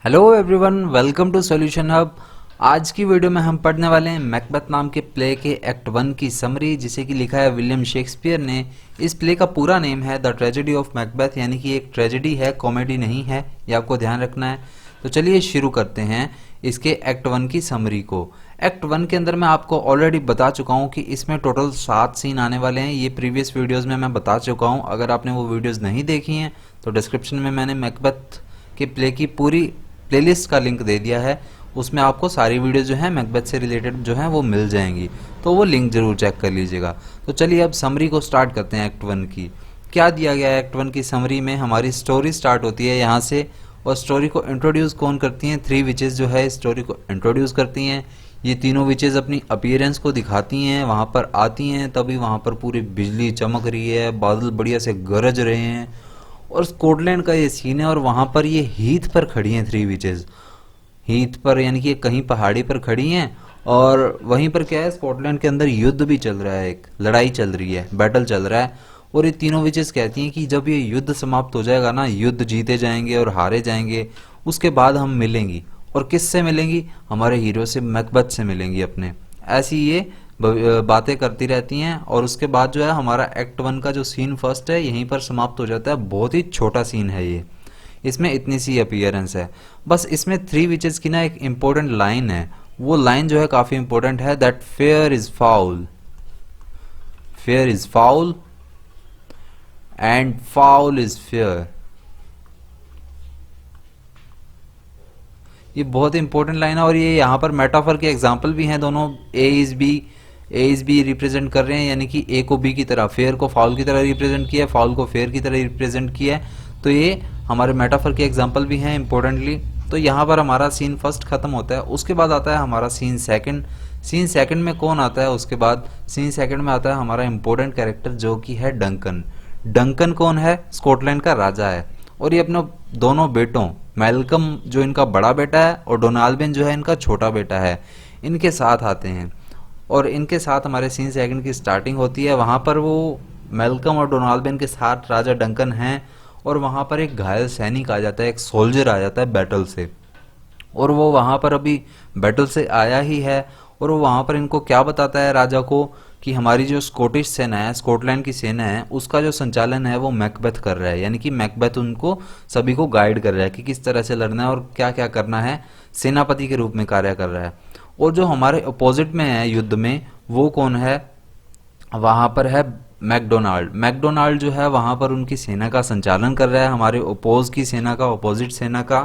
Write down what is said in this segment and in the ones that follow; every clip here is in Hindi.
Hello everyone, welcome to solution hub. आज की वीडियो में हम पढ़ने वाले हैं मैकबेथ नाम के प्ले के एक्ट 1 की समरी, जिसे कि लिखा है विलियम शेक्सपियर ने। इस प्ले का पूरा नेम है द ट्रेजेडी ऑफ मैकबेथ, यानी कि एक ट्रेजेडी है, कॉमेडी नहीं है, ये आपको ध्यान रखना है। तो चलिए शुरू करते हैं इसके एक्ट 1 की समरी को। एक्ट 1 के अंदर मैं आपको ऑलरेडी बता चुका हूँ कि इसमें टोटल 7 सीन आने वाले हैं। ये प्रीवियस वीडियोज़ में मैं बता चुका हूँ। अगर आपने वो वीडियोज़ नहीं देखी हैं तो डिस्क्रिप्शन में मैंने मैकबेथ के प्ले की पूरी प्लेलिस्ट का लिंक दे दिया है। उसमें आपको सारी वीडियो जो है मैकबेथ से रिलेटेड जो है वो मिल जाएंगी, तो वो लिंक जरूर चेक कर लीजिएगा। तो चलिए अब समरी को स्टार्ट करते हैं। एक्ट 1 की क्या दिया गया है? एक्ट 1 की समरी में हमारी स्टोरी स्टार्ट होती है यहाँ से, और स्टोरी को इंट्रोड्यूस कौन करती हैं? 3 विचेस जो है स्टोरी को इंट्रोड्यूस करती हैं। ये तीनों विचेस अपनी अपीयरेंस को दिखाती हैं, वहाँ पर आती हैं, तभी वहाँ पर पूरी बिजली चमक रही है, बादल बढ़िया से गरज रहे हैं, और स्कॉटलैंड का ये सीन है। और वहाँ पर ये हीथ पर खड़ी हैं 3 विचेस, हीथ पर, यानी कि कहीं पहाड़ी पर खड़ी हैं। और वहीं पर क्या है, स्कॉटलैंड के अंदर युद्ध भी चल रहा है, एक लड़ाई चल रही है, बैटल चल रहा है। और ये तीनों विचेस कहती हैं कि जब ये युद्ध समाप्त हो जाएगा ना, युद्ध जीते जाएंगे और हारे जाएंगे, उसके बाद हम मिलेंगी। और किससे मिलेंगी? हमारे हीरो से, मैकबेथ से मिलेंगी अपने। ऐसी ये बातें करती रहती हैं। और उसके बाद जो है हमारा एक्ट 1 का जो सीन फर्स्ट है यहीं पर समाप्त हो जाता है। बहुत ही छोटा सीन है ये, इसमें इतनी सी अपीयरेंस है बस। इसमें 3 विचेस की ना एक इम्पोर्टेंट लाइन है, वो लाइन जो है काफी इंपॉर्टेंट है, that fair is foul, fair is foul and foul is fair. ये बहुत इंपॉर्टेंट लाइन है। और ये यहाँ पर मेटाफर के एग्जाम्पल भी हैं दोनों। ए इज बी रिप्रेजेंट कर रहे हैं, यानी कि ए को बी की तरह, फेयर को फाउल की तरह रिप्रेजेंट किया है, फाउल को फेयर की तरह रिप्रेजेंट किया है। तो ये हमारे मेटाफर के एग्जाम्पल भी हैं इंपॉर्टेंटली। तो यहाँ पर हमारा सीन फर्स्ट खत्म होता है। उसके बाद आता है हमारा सीन सेकंड। सीन सेकंड में कौन आता है? उसके बाद सीन सेकंड में आता है हमारा इंपॉर्टेंट कैरेक्टर, जो कि है डंकन। डंकन कौन है? स्कॉटलैंड का राजा है। और ये अपने दोनों बेटों, मैल्कम जो इनका बड़ा बेटा है और डोनाल्बिन जो है इनका छोटा बेटा है, इनके साथ आते हैं। और इनके साथ हमारे सीन सेकंड की स्टार्टिंग होती है। वहाँ पर वो मैल्कम और डोनाल्बिन के साथ राजा डंकन हैं, और वहाँ पर एक घायल सैनिक आ जाता है, एक सोल्जर आ जाता है बैटल से। और वो वहाँ पर अभी बैटल से आया ही है, और वो वहाँ पर इनको क्या बताता है राजा को, कि हमारी जो स्कॉटिश सेना है, स्कॉटलैंड की सेना है, उसका जो संचालन है वो मैकबेथ कर रहा है। यानी कि मैकबेथ उनको सभी को गाइड कर रहा है कि किस तरह से लड़ना है और क्या क्या करना है, सेनापति के रूप में कार्य कर रहा है। और जो हमारे अपोजिट में है युद्ध में, वो कौन है? वहाँ पर है मैकडोनाल्ड। मैकडोनाल्ड जो है वहाँ पर उनकी सेना का संचालन कर रहा है, हमारे अपोज की सेना का, अपोजिट सेना का।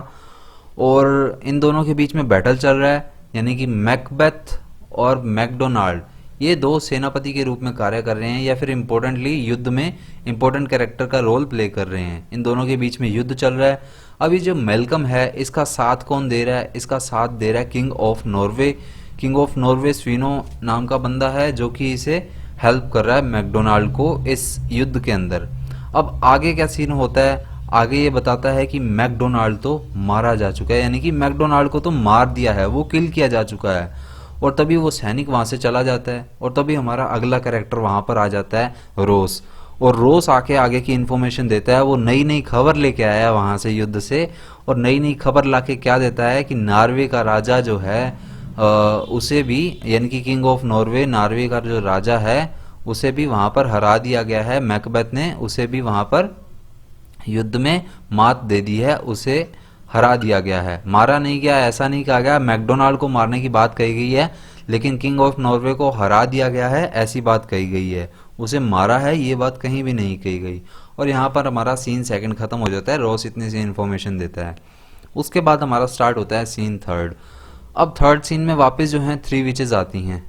और इन दोनों के बीच में बैटल चल रहा है, यानी कि मैकबेथ और मैकडोनाल्ड ये दो सेनापति के रूप में कार्य कर रहे हैं, या फिर इम्पोर्टेंटली युद्ध में इम्पोर्टेंट कैरेक्टर का रोल प्ले कर रहे हैं। इन दोनों के बीच में युद्ध चल रहा है। अभी जो मैल्कम है, इसका साथ कौन दे रहा है? इसका साथ दे रहा है king of Norway. King of Norway Sweno नाम का बंदा है, जो कि इसे हेल्प कर रहा है मैकडोनाल्ड को इस युद्ध के अंदर। अब आगे क्या सीन होता है? आगे ये बताता है कि मैकडोनाल्ड तो मारा जा चुका है, यानी कि मैकडोनाल्ड को तो मार दिया है, वो किल किया जा चुका है। और तभी वो सैनिक वहां से चला जाता है। और तभी हमारा अगला कैरेक्टर वहां पर आ जाता है, रोस। और रोस आके आगे की इन्फॉर्मेशन देता है। वो नई नई खबर लेके आया वहां से, युद्ध से। और नई नई खबर लाके क्या देता है कि नॉर्वे का राजा जो है उसे भी, यानी कि किंग ऑफ नॉर्वे, नॉर्वे का जो राजा है, उसे भी वहां पर हरा दिया गया है। मैकबेथ ने उसे भी वहां पर युद्ध में मात दे दी है, उसे हरा दिया गया है। मारा नहीं गया, ऐसा नहीं कहा गया। मैकडोनाल्ड को मारने की बात कही गई है, लेकिन किंग ऑफ नॉर्वे को हरा दिया गया है, ऐसी बात कही गई है। उसे मारा है, ये बात कहीं भी नहीं कही गई। और यहाँ पर हमारा सीन सेकंड खत्म हो जाता है। रॉस इतनी सी इन्फॉर्मेशन देता है। उसके बाद हमारा स्टार्ट होता है सीन थर्ड। अब थर्ड सीन में वापस जो है 3 विचेस आती हैं।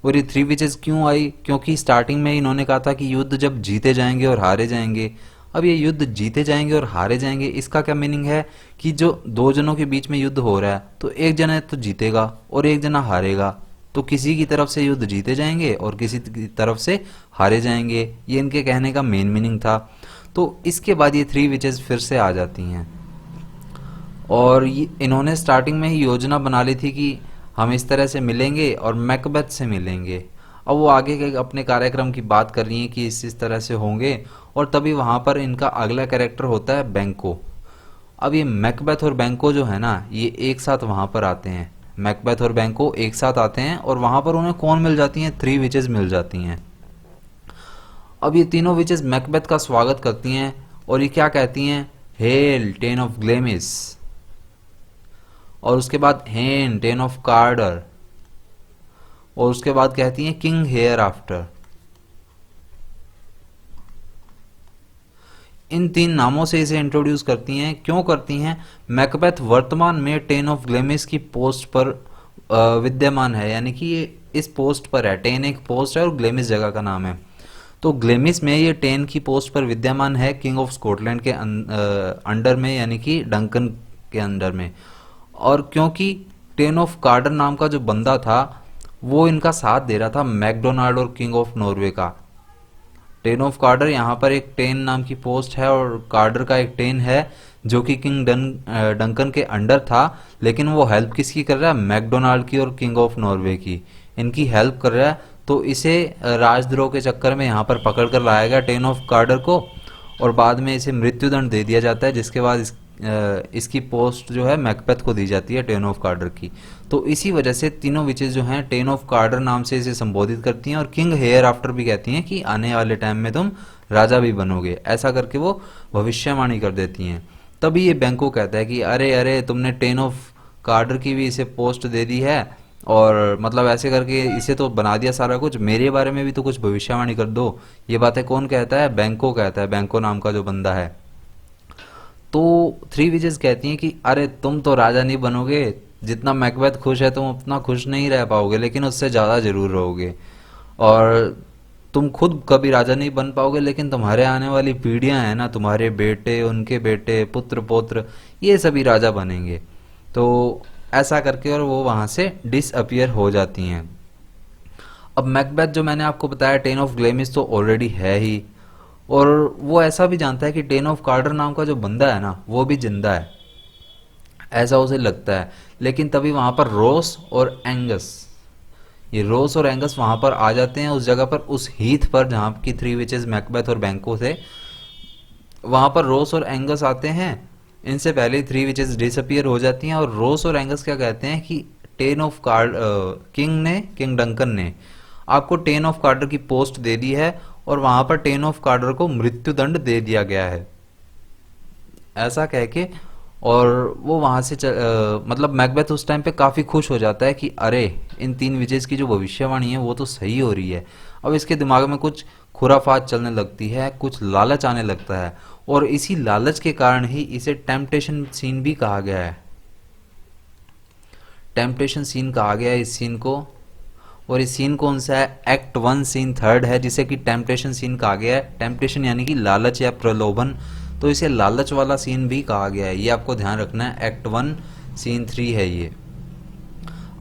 और ये 3 विचेस क्यों आई? क्योंकि स्टार्टिंग में इन्होंने कहा था कि युद्ध जब जीते जाएंगे और हारे जाएंगे। अब ये युद्ध जीते जाएंगे और हारे जाएंगे, इसका क्या मीनिंग है? कि जो दो जनों के बीच में युद्ध हो रहा है, तो एक जना तो जीतेगा और एक जना हारेगा। तो किसी की तरफ से युद्ध जीते जाएंगे और किसी की तरफ से हारे जाएंगे, ये इनके कहने का मेन मीनिंग था। तो इसके बाद ये 3 विचेस फिर से आ जाती हैं। और इन्होंने स्टार्टिंग में ही योजना बना ली थी कि हम इस तरह से मिलेंगे और मैकबेथ से मिलेंगे। अब वो आगे के अपने कार्यक्रम की बात कर रही हैं कि इस तरह से होंगे। और तभी वहाँ पर इनका अगला कैरेक्टर होता है बैंको। अब ये मैकबेथ और बैंको जो है ना, ये एक साथ वहां पर आते हैं। मैकबेथ और बैंको एक साथ आते हैं और वहां पर उन्हें कौन मिल जाती हैं? 3 विचेस मिल जाती हैं। अब ये तीनों विचेस मैकबेथ का स्वागत करती हैं और ये क्या कहती हैं? हेल टेन ऑफ ग्लेमिस, और उसके बाद हेन टेन ऑफ कार्डर, और उसके बाद कहती हैं किंग हेयर आफ्टर। इन 3 नामों से इसे इंट्रोड्यूस करती हैं। क्यों करती हैं? मैकबेथ वर्तमान में टेन ऑफ ग्लेमिस की पोस्ट पर विद्यमान है, यानी कि ये इस पोस्ट पर है। टेन एक पोस्ट है और ग्लेमिस जगह का नाम है। तो ग्लेमिस में ये टेन की पोस्ट पर विद्यमान है, किंग ऑफ स्कॉटलैंड के अंडर में, यानी कि डंकन के अंडर में। और क्योंकि टेन ऑफ कार्डर नाम का जो बंदा था वो इनका साथ दे रहा था मैकडोनाल्ड और किंग ऑफ नॉर्वे का। टेन ऑफ कार्डर यहाँ पर एक टेन नाम की पोस्ट है और कार्डर का एक टेन है जो कि किंग डंकन के अंडर था, लेकिन वो हेल्प किसकी कर रहा है? मैकडोनाल्ड की और किंग ऑफ नॉर्वे की, इनकी हेल्प कर रहा है। तो इसे राजद्रोह के चक्कर में यहाँ पर पकड़ कर लाया गया टेन ऑफ कार्डर को, और बाद में इसे मृत्युदंड दे दिया जाता है, जिसके बाद इसकी पोस्ट जो है मैकबेथ को दी जाती है, टेन ऑफ कार्डर की। तो इसी वजह से तीनों विचेस जो हैं टेन ऑफ कार्डर नाम से इसे संबोधित करती हैं और किंग हेयर आफ्टर भी कहती हैं कि आने वाले टाइम में तुम राजा भी बनोगे, ऐसा करके वो भविष्यवाणी कर देती हैं। तभी ये बैंको कहता है कि अरे अरे तुमने टेन ऑफ कार्डर की भी इसे पोस्ट दे दी है, और मतलब ऐसे करके इसे तो बना दिया सारा कुछ, मेरे बारे में भी तो कुछ भविष्यवाणी कर दो। ये बातें कौन कहता है? बैंको कहता है, बैंको नाम का जो बंदा है। तो 3 विचेस कहती हैं कि अरे तुम तो राजा नहीं बनोगे, जितना मैकबेथ खुश है तुम उतना खुश नहीं रह पाओगे, लेकिन उससे ज़्यादा जरूर रहोगे। और तुम खुद कभी राजा नहीं बन पाओगे, लेकिन तुम्हारे आने वाली पीढ़ियां हैं ना, तुम्हारे बेटे, उनके बेटे, पुत्र पौत्र, ये सभी राजा बनेंगे। तो ऐसा करके और वो वहां से डिसअपियर हो जाती हैं। अब मैकबेथ जो मैंने आपको बताया टेन ऑफ ग्लेमिस तो ऑलरेडी है ही, और वो ऐसा भी जानता है कि टेन ऑफ कार्डर नाम का जो बंदा है ना वो भी जिंदा है, ऐसा उसे लगता है। लेकिन तभी वहां पर रोस और एंगस, ये रोस और एंगस वहां पर आ जाते हैं उस जगह पर, उस हीथ पर जहां की 3 विचेस मैकबेथ और बैंको थे। वहां पर रोस और एंगस आते हैं, इनसे पहले 3 विचेस डिसअपियर हो जाती हैं। और रोस और एंगस क्या कहते हैं कि ten of card king Duncan ने आपको टेन ऑफ कार्डर की पोस्ट दे दी है, और वहां पर टेन ऑफ कार्डर को मृत्युदंड दे दिया गया है, ऐसा कह के। और वो वहां से मतलब मैकबेथ उस टाइम पे काफी खुश हो जाता है कि अरे इन 3 विचेस की जो भविष्यवाणी है वो तो सही हो रही है। अब इसके दिमाग में कुछ खुराफात चलने लगती है, कुछ लालच आने लगता है, और इसी लालच के कारण ही इसे टेम्पटेशन सीन भी कहा गया है। टेम्पटेशन सीन कहा गया है इस सीन को। और इस सीन कौन सा है? एक्ट 1 सीन 3 है, जिसे कि टेम्पटेशन सीन कहा गया है। टेम्पटेशन यानी कि लालच या प्रलोभन, तो इसे लालच वाला सीन भी कहा गया है, ये आपको ध्यान रखना है। एक्ट 1 सीन 3 है ये।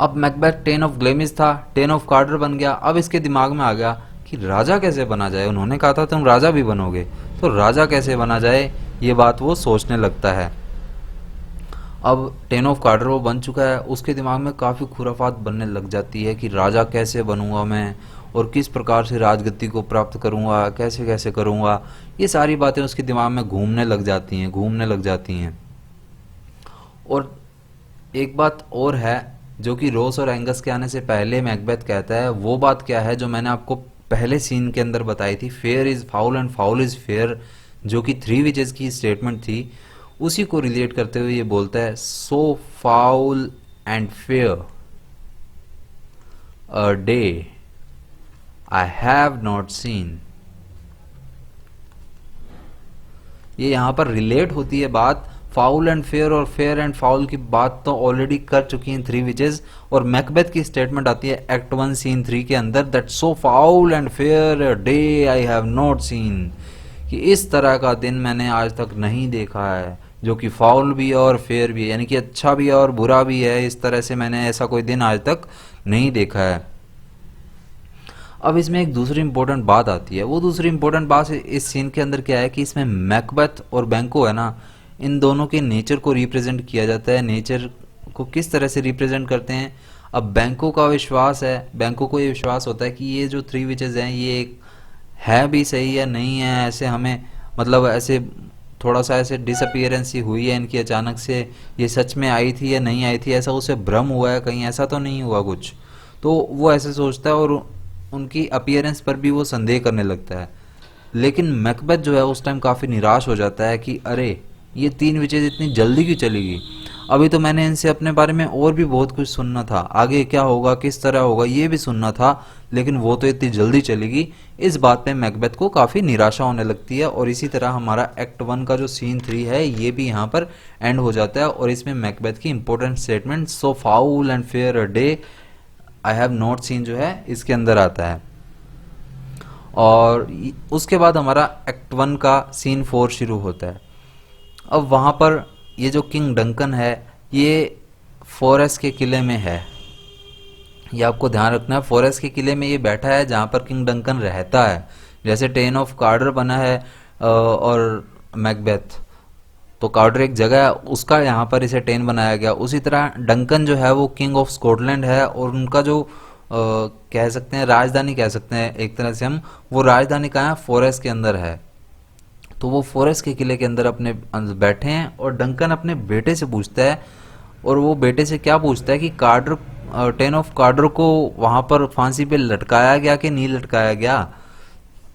अब मैकबेथ टेन ऑफ ग्लेमिस था, टेन ऑफ कार्डर बन गया। अब इसके दिमाग में आ गया कि राजा कैसे बना जाए, उन्होंने कहा था तुम राजा भी बनोगे, तो राजा कैसे बना जाए, ये बात वो सोचने लगता है। अब टेन ऑफ कार्डर वो बन चुका है, उसके दिमाग में काफ़ी खुराफात बनने लग जाती है कि राजा कैसे बनूंगा मैं, और किस प्रकार से राजगद्दी को प्राप्त करूंगा, कैसे कैसे करूंगा, ये सारी बातें उसके दिमाग में घूमने लग जाती हैं। और एक बात और है जो कि रोस और एंगस के आने से पहले मैकबेथ कहता है, वो बात क्या है जो मैंने आपको पहले सीन के अंदर बताई थी, fair is foul and foul is fair, जो कि 3 विचेस की स्टेटमेंट थी, उसी को रिलेट करते हुए ये बोलता है so foul and fair a day I have not seen. ये यहां पर रिलेट होती है बात फाउल एंड फेयर, और फेयर एंड फाउल की बात तो ऑलरेडी कर चुकी हैं 3 विचेस, और मैकबेथ की स्टेटमेंट आती है एक्ट 1 सीन 3 के अंदर, that so foul and fair a day I have not scene, कि इस तरह का दिन मैंने आज तक नहीं देखा है, जो कि फाउल भी है और फेयर भी है, यानी कि अच्छा भी है और बुरा भी है। इस तरह से मैंने ऐसा कोई दिन आज तक नहीं देखा है। अब इसमें एक दूसरी इंपॉर्टेंट बात आती है। वो दूसरी इंपॉर्टेंट बात इस सीन के अंदर क्या है कि इसमें मैकबेथ और बैंको है ना, इन दोनों के नेचर को रिप्रेजेंट किया जाता है। नेचर को किस तरह से रिप्रेजेंट करते हैं? अब बैंको का विश्वास है, बैंको को ये विश्वास होता है कि ये जो 3 विचेस हैं ये है भी सही या नहीं है, ऐसे हमें मतलब ऐसे थोड़ा सा ऐसे डिसअपियरेंस ही हुई है इनकी अचानक से, ये सच में आई थी या नहीं आई थी, ऐसा उसे भ्रम हुआ है कहीं, ऐसा तो नहीं हुआ कुछ। तो वो ऐसे सोचता है और उनकी अपीयरेंस पर भी वो संदेह करने लगता है। लेकिन मैकबेथ जो है उस टाइम काफ़ी निराश हो जाता है कि अरे ये 3 विचेज इतनी जल्दी क्यों चली गई, अभी तो मैंने इनसे अपने बारे में और भी बहुत कुछ सुनना था, आगे क्या होगा किस तरह होगा ये भी सुनना था, लेकिन वो तो इतनी जल्दी चली गई। इस बात पे मैकबेथ को काफ़ी निराशा होने लगती है और इसी तरह हमारा एक्ट 1 का जो सीन 3 है ये भी यहाँ पर एंड हो जाता है। और इसमें मैकबेथ की important statement so foul and fair a day I have not scene जो है इसके अंदर आता है। और उसके बाद हमारा एक्ट 1 का सीन 4 शुरू होता है। अब वहाँ पर ये जो किंग डंकन है ये फॉरेस्ट के किले में है, ये आपको ध्यान रखना है, फॉरेस्ट के किले में ये बैठा है जहाँ पर किंग डंकन रहता है। जैसे टेन ऑफ कार्डर बना है और मैकबेथ, तो कार्डर एक जगह है उसका यहाँ पर इसे टेन बनाया गया, उसी तरह डंकन जो है वो किंग ऑफ स्कॉटलैंड है और उनका जो कह सकते हैं राजधानी कह सकते हैं एक तरह से हम, वो राजधानी कहाँ है, फॉरेस्ट के अंदर है। तो वो फॉरेस्ट के किले के अंदर अपने बैठे हैं और डंकन अपने बेटे से पूछता है, और वो बेटे से क्या पूछता है कि कार्डर टेन ऑफ कार्डर को वहाँ पर फांसी पे लटकाया गया कि नहीं लटकाया गया।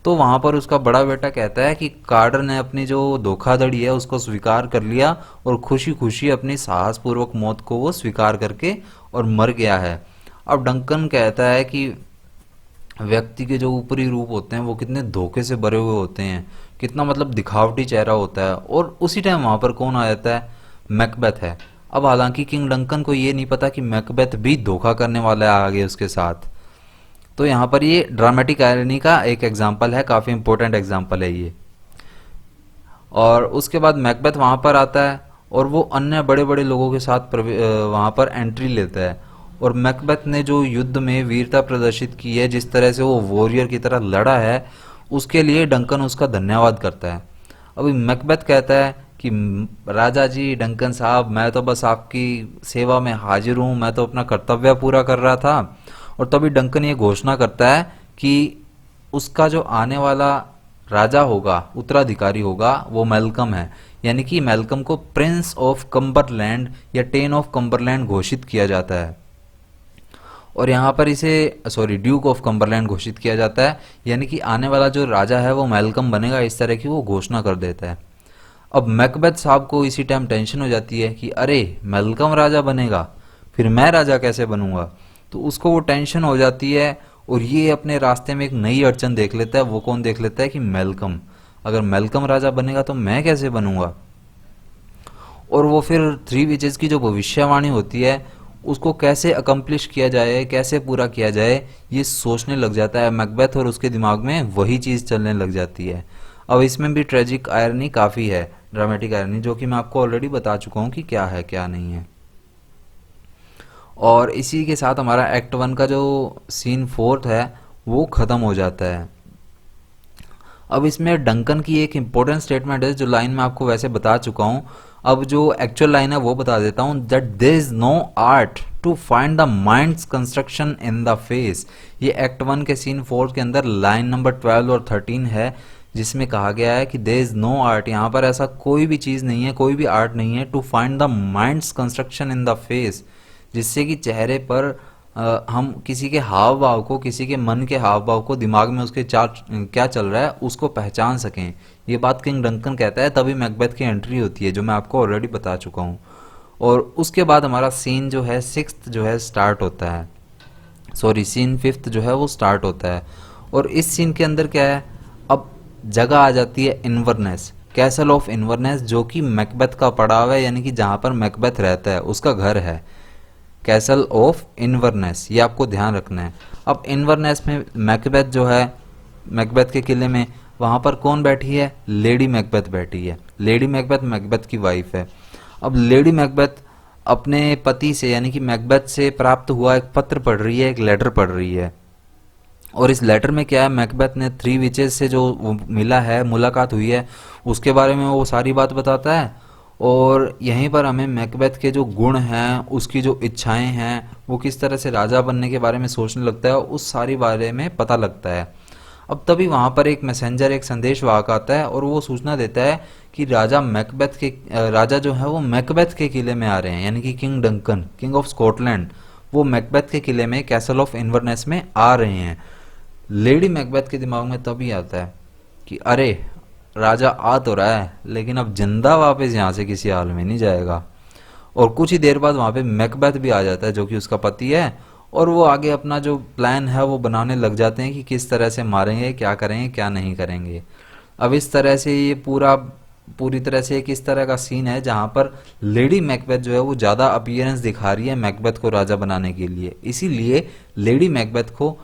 तो वहाँ पर उसका बड़ा बेटा कहता है कि कार्डर ने अपनी जो धोखाधड़ी है उसको स्वीकार कर लिया और खुशी खुशी अपनी साहसपूर्वक मौत को वो स्वीकार करके और मर गया है। अब डंकन कहता है कि व्यक्ति के जो ऊपरी रूप होते हैं वो कितने धोखे से भरे हुए होते हैं, कितना मतलब दिखावटी चेहरा होता है, और उसी टाइम वहां पर कौन आ जाता है, मैकबेथ है। अब हालांकि किंग डंकन को ये नहीं पता कि मैकबेथ भी धोखा करने वाला है आगे उसके साथ। तो यहाँ पर ये ड्रामेटिक आयरनी का एक एग्जाम्पल है, काफी इंपॉर्टेंट एग्जाम्पल है ये। और उसके बाद मैकबेथ वहां पर आता है और वो अन्य बड़े बड़े लोगों के साथ वहां पर एंट्री लेता है, और मैकबेथ ने जो युद्ध में वीरता प्रदर्शित की है, जिस तरह से वो वॉरियर की तरह लड़ा है, उसके लिए डंकन उसका धन्यवाद करता है। अभी मैकबेथ कहता है कि राजा जी डंकन साहब, मैं तो बस आपकी सेवा में हाजिर हूँ, मैं तो अपना कर्तव्य पूरा कर रहा था। और तभी डंकन ये घोषणा करता है कि उसका जो आने वाला राजा होगा, उत्तराधिकारी होगा, वो मेलकम है, यानी कि मेलकम को प्रिंस ऑफ कम्बरलैंड या टेन ऑफ कम्बरलैंड घोषित किया जाता है। और यहाँ पर इसे ड्यूक ऑफ कम्बरलैंड घोषित किया जाता है, यानी कि आने वाला जो राजा है वो मेलकम बनेगा, इस तरह की वो घोषणा कर देता है। अब मैकबेथ साहब को इसी टाइम टेंशन हो जाती है कि अरे मेलकम राजा बनेगा, फिर मैं राजा कैसे बनूंगा। तो उसको वो टेंशन हो जाती है और ये अपने रास्ते में एक नई अड़चन देख लेता है। वो कौन देख लेता है कि मेलकम, अगर मेलकम राजा बनेगा तो मैं कैसे बनूंगा। और वो फिर 3 विचेस की जो भविष्यवाणी होती है उसको कैसे अकम्प्लिश किया जाए, कैसे पूरा किया जाए, ये सोचने लग जाता है मैकबेथ, और उसके दिमाग में वही चीज़ चलने लग जाती है। अब इसमें भी ट्रेजिक आयरनी काफ़ी है, ड्रामेटिक आयरनी, जो कि मैं आपको ऑलरेडी बता चुका हूँ कि क्या है क्या नहीं है। और इसी के साथ हमारा एक्ट 1 का जो सीन 4 है वो ख़त्म हो जाता है। अब इसमें डंकन की एक इम्पोर्टेंट स्टेटमेंट है जो लाइन में आपको वैसे बता चुका हूँ, अब जो एक्चुअल लाइन है वो बता देता हूँ, that there is no art to find the mind's construction in the face. ये एक्ट 1 के सीन 4 के अंदर लाइन नंबर 12 और 13 है, जिसमें कहा गया है कि देयर इज नो आर्ट, यहाँ पर ऐसा कोई भी चीज़ नहीं है, कोई भी आर्ट नहीं है, to find the mind's construction in the face, जिससे कि चेहरे पर हम किसी के हाव भाव को, किसी के मन के हाव भाव को, दिमाग में उसके क्या चल रहा है उसको पहचान सकें। ये बात किंग डंकन कहता है, तभी मैकबेथ की एंट्री होती है जो मैं आपको ऑलरेडी बता चुका हूँ। और उसके बाद हमारा सीन जो है 6th जो है स्टार्ट होता है, सीन 5th जो है वो स्टार्ट होता है। और इस सीन के अंदर क्या है, अब जगह आ जाती है इन्वर्नेस, कैसल ऑफ इन्वर्नेस, जो कि मैकबेथ का पड़ाव है, यानी कि जहाँ पर मैकबेथ रहता है उसका घर है, कैसल ऑफ इन्वर्नेस, ये आपको ध्यान रखना है। अब इन्वर्नेस में मैकबेथ जो है, मैकबेथ के किले में वहाँ पर कौन बैठी है, लेडी मैकबेथ बैठी है। लेडी मैकबेथ मैकबेथ की वाइफ है। अब लेडी मैकबेथ अपने पति से यानी कि मैकबेथ से प्राप्त हुआ एक पत्र पढ़ रही है, एक लेटर पढ़ रही है। और इस लेटर में क्या है, मैकबेथ ने 3 विचेस से जो मिला है, मुलाकात हुई है, उसके बारे में वो सारी बात बताता है। और यहीं पर हमें मैकबेथ के जो गुण हैं, उसकी जो इच्छाएं हैं, वो किस तरह से राजा बनने के बारे में सोचने लगता है, उस सारी बारे में पता लगता है। अब तभी वहाँ पर एक मैसेंजर, एक संदेशवाहक आता है और वो सूचना देता है कि राजा जो है वो मैकबेथ के किले में आ रहे हैं, यानी कि king Duncan, king of Scotland, वो मैकबेथ के किले में, कैसल ऑफ इन्वर्नेस में आ रहे हैं। लेडी मैकबेथ के दिमाग में तभी आता है कि अरे राजा आ तो रहा है, लेकिन अब जिंदा वापस यहाँ से किसी हाल में नहीं जाएगा। और कुछ ही देर बाद वहां पे मैकबेथ भी आ जाता है, जो कि उसका पति है, और वो आगे अपना जो प्लान है वो बनाने लग जाते हैं कि किस तरह से मारेंगे, क्या करेंगे, क्या नहीं करेंगे। अब इस तरह से ये पूरी तरह से एक इस तरह का सीन है जहां पर लेडी मैकबेथ जो है वो ज्यादा अपीयरेंस दिखा रही है मैकबेथ को राजा बनाने के लिए। इसीलिए लेडी मैकबेथ को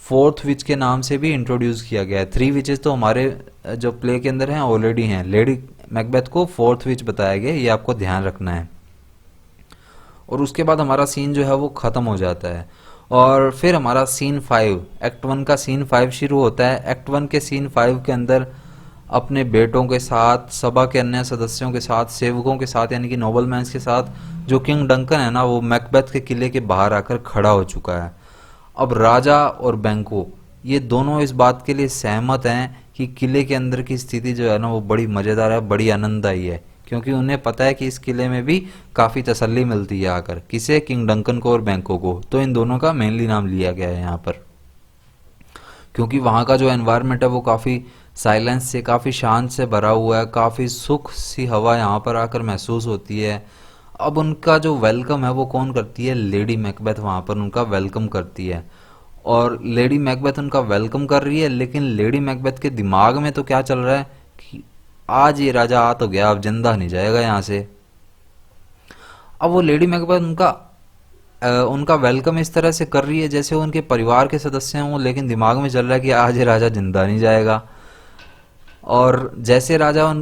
फोर्थ विच के नाम से भी इंट्रोड्यूस किया गया है। 3 विचेस तो हमारे जो प्ले के अंदर हैं ऑलरेडी हैं, लेडी मैकबेथ को फोर्थ विच बताया गया, ये आपको ध्यान रखना है। और उसके बाद हमारा सीन जो है वो खत्म हो जाता है, और फिर हमारा सीन 5, एक्ट 1 का सीन 5 शुरू होता है। एक्ट 1 के सीन 5 के अंदर अपने बेटों के साथ, सभा के अन्य सदस्यों के साथ, सेवकों के साथ, यानी कि नोबलमैन्स के साथ, जो किंग डंकन है ना, वो मैकबेथ के किले के बाहर आकर खड़ा हो चुका है। अब राजा और बैंको ये दोनों इस बात के लिए सहमत हैं कि किले के अंदर की स्थिति जो है ना वो बड़ी मज़ेदार है, बड़ी आनंददायी है, क्योंकि उन्हें पता है कि इस किले में भी काफ़ी तसल्ली मिलती है आकर। किसे? किंग डंकन को और बैंको को। तो इन दोनों का मेनली नाम लिया गया है यहाँ पर, क्योंकि वहाँ का जो एनवायरनमेंट है वो काफ़ी साइलेंस से, काफ़ी शांत से भरा हुआ है, काफ़ी सुख सी हवा यहाँ पर आकर महसूस होती है। अब उनका जो वेलकम है वो कौन करती है? लेडी मैकबेथ वहाँ पर उनका वेलकम करती है। और लेडी मैकबेथ उनका वेलकम कर रही है, लेकिन लेडी मैकबेथ के दिमाग में तो क्या चल रहा है कि आज ये राजा आ तो गया, अब जिंदा नहीं जाएगा यहाँ से। अब वो लेडी मैकबेथ उनका वेलकम इस तरह से कर रही है जैसे वो उनके परिवार के सदस्य हों, लेकिन दिमाग में चल रहा है कि आज ये राजा जिंदा नहीं जाएगा। और जैसे राजा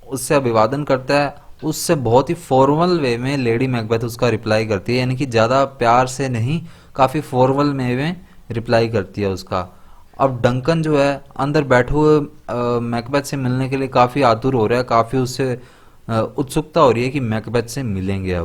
उससे अभिवादन करता है, उससे बहुत ही फॉर्मल वे में लेडी मैकबेथ उसका रिप्लाई करती है, यानी कि ज़्यादा प्यार से नहीं, काफ़ी फॉर्मल वे में रिप्लाई करती है उसका। अब डंकन जो है अंदर बैठे हुए मैकबेथ से मिलने के लिए काफ़ी आतुर हो रहा है, काफ़ी उससे उत्सुकता हो रही है कि मैकबेथ से मिलेंगे।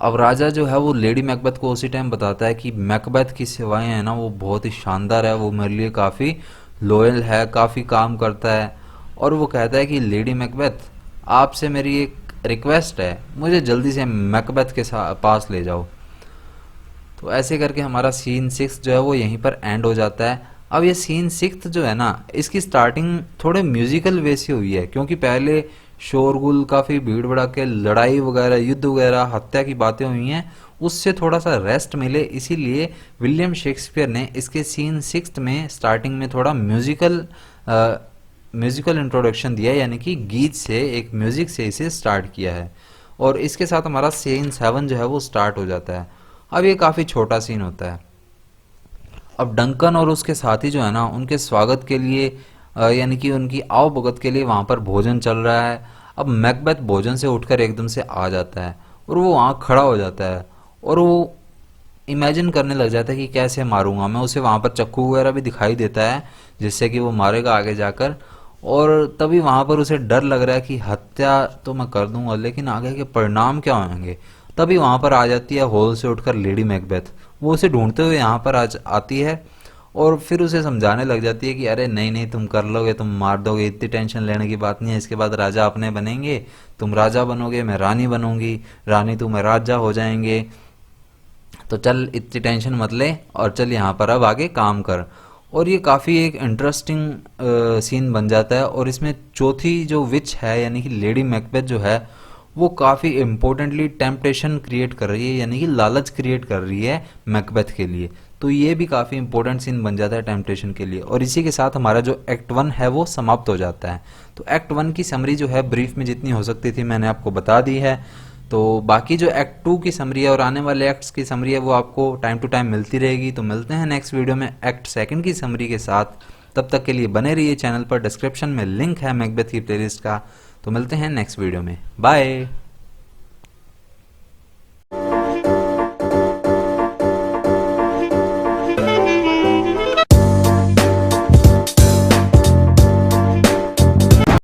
अब राजा जो है वो लेडी मैकबेथ को उसी टाइम बताता है कि मैकबेथ की सेवाएं हैं ना वो बहुत ही शानदार है, वो मेरे लिए काफ़ी लॉयल है, काफ़ी काम करता है। और वो कहता है कि लेडी मैकबेथ, आपसे मेरी एक रिक्वेस्ट है, मुझे जल्दी से मैकबेथ के पास ले जाओ। तो ऐसे करके हमारा सीन 6 जो है वो यहीं पर एंड हो जाता है। अब ये सीन 6 जो है ना, इसकी स्टार्टिंग थोड़े म्यूजिकल वे से हुई है, क्योंकि पहले शोरगुल, काफ़ी भीड़ भड़ाके, लड़ाई वगैरह, युद्ध वगैरह, हत्या की बातें हुई हैं, उससे थोड़ा सा रेस्ट मिले, इसीलिए विलियम शेक्सपियर ने इसके सीन 6 में स्टार्टिंग में थोड़ा म्यूजिकल इंट्रोडक्शन दिया है, यानी कि गीत से, एक म्यूजिक से इसे स्टार्ट किया है। और इसके साथ हमारा सीन 7 जो है वो स्टार्ट हो जाता है। अब ये काफ़ी छोटा सीन होता है। अब डंकन और उसके साथी जो है ना, उनके स्वागत के लिए यानी कि उनकी आवभगत के लिए वहाँ पर भोजन चल रहा है। अब मैकबेथ भोजन से उठकर एकदम से आ जाता है और वो वहाँ खड़ा हो जाता है, और वो इमेजिन करने लग जाता है कि कैसे मारूंगा मैं उसे। वहाँ पर चाकू वगैरह भी दिखाई देता है जिससे कि वो मारेगा आगे जाकर। और तभी वहाँ पर उसे डर लग रहा है कि हत्या तो मैं कर दूंगा, लेकिन आगे के परिणाम क्या होंगे। तभी वहाँ पर आ जाती है हॉल से उठकर लेडी मैकबेथ। वो उसे ढूंढते हुए यहाँ पर आती है और फिर उसे समझाने लग जाती है कि अरे नहीं नहीं, तुम कर लोगे, तुम मार दोगे, इतनी टेंशन लेने की बात नहीं है। इसके बाद राजा अपने बनेंगे, तुम राजा बनोगे, मैं रानी बनूंगी, रानी तुम राजा हो जाएंगे, तो चल इतनी टेंशन मत ले और चल यहाँ पर अब आगे काम कर। और ये काफ़ी एक इंटरेस्टिंग सीन बन जाता है। और इसमें चौथी जो विच है यानी कि लेडी मैकबेथ जो है वो काफ़ी इम्पोर्टेंटली टेम्पटेशन क्रिएट कर रही है, यानी कि लालच क्रिएट कर रही है मैकबेथ के लिए। तो ये भी काफ़ी इंपॉर्टेंट सीन बन जाता है टेम्पटेशन के लिए। और इसी के साथ हमारा जो एक्ट 1 है वो समाप्त हो जाता है। तो एक्ट 1 की समरी जो है ब्रीफ में जितनी हो सकती थी मैंने आपको बता दी है। तो बाकी जो एक्ट 2 की समरी है और आने वाले एक्ट्स की समरी है वो आपको टाइम टू टाइम मिलती रहेगी। तो मिलते हैं नेक्स्ट वीडियो में एक्ट 2 की समरी के साथ। तब तक के लिए बने रहिए चैनल पर, डिस्क्रिप्शन में लिंक है मैकबेथ की प्लेलिस्ट का। तो मिलते हैं नेक्स्ट वीडियो में, बाय।